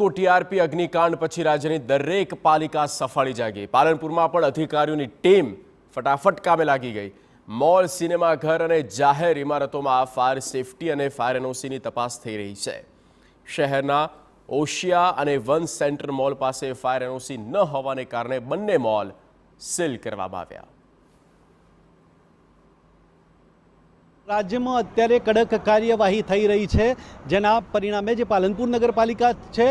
Rajkot TRP અગ્નિકાંડ પછી રાજ્યની દરેક પાલિકા સફાળી જાગી। પાલનપુરમાં પણ અધિકારીઓની ટીમ ફટાફટ કામે લાગી ગઈ। મોલ, સિનેમાઘર અને જાહેર ઇમારતોમાં ફાયર સેફટી અને ફાયર એનઓસીની તપાસ થઈ રહી છે। શહેરના ઓશિયા અને વન સેન્ટર મોલ પાસે ફાયર એનઓસી ન હોવાને કારણે બંને મોલ સીલ કરવામાં આવ્યા। राज्य में अत्यारे कड़क कार्यवाही थई रही है, जेना परिणामे जे पालनपुर नगरपालिका है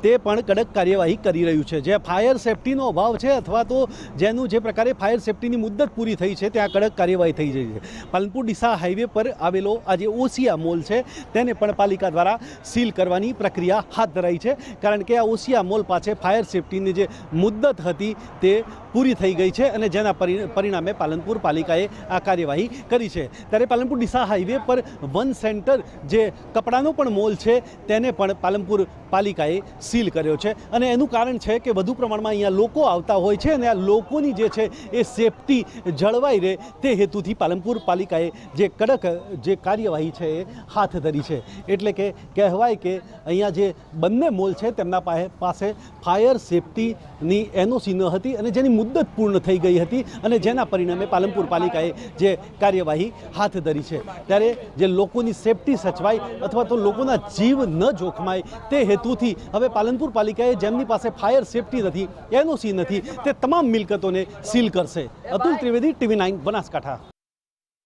ते पण कड़क कार्यवाही करी रह्यु छे। जे फायर सेफ्टीनो अभाव है अथवा तो जेनु जे प्रकारे फायर सेफ्टीनी मुद्दत पूरी थई है त्यां कड़क कार्यवाही थई रही है। पालनपुर डीसा हाईवे पर आवेलो आज ओसिया मॉल है तेने पण पालिका द्वारा सील करवानी प्रक्रिया हाथ धराई है, कारण के आ ओसिया मॉल पाछे फायर सेफ्टीनी जे मुद्दत हती ते पूरी थई गई है अने जेना परिणामे पालनपुर पालिकाए आ कार्यवाही करी है। त्यारे पालनपुर डीसा हाईवे पर वन सेंटर जे कपड़ानो पण मॉल है तेने पण पालनपुर पालिकाए सील कर्यो छे अने एनुं कारण है कि वधु प्रमाणमां अहींया लोको आवता होय छे अने आ लोकोनी जे छे ए सेफ्टी जळवाई रहे ते हेतुथी पालनपुर पालिकाए जे कड़क जे कार्यवाही है हाथ धरी है। एटले के कहेवाय के अहींया जे बंने मॉल है तेमना पासे फायर सेफ्टीनी एनओसी न हती अने जेनी मुद्दत पूर्ण थई गई हती अने जेना परिणामे पालनपुर पालिकाए जे कार्यवाही हाथ धरी है। त्यारे जे लोकोनी सेफ्टी सचवाय अथवा तो लोकोना जीव न जोखमाय ते हेतुथी हवे पालनपुर पालिकाए जेमनी पासे फायर सेफ्टी नथी, एनओसी नथी, ते तमाम मिलकतोने सील करशे। अतुल त्रिवेदी, TV9 बनासकांठा।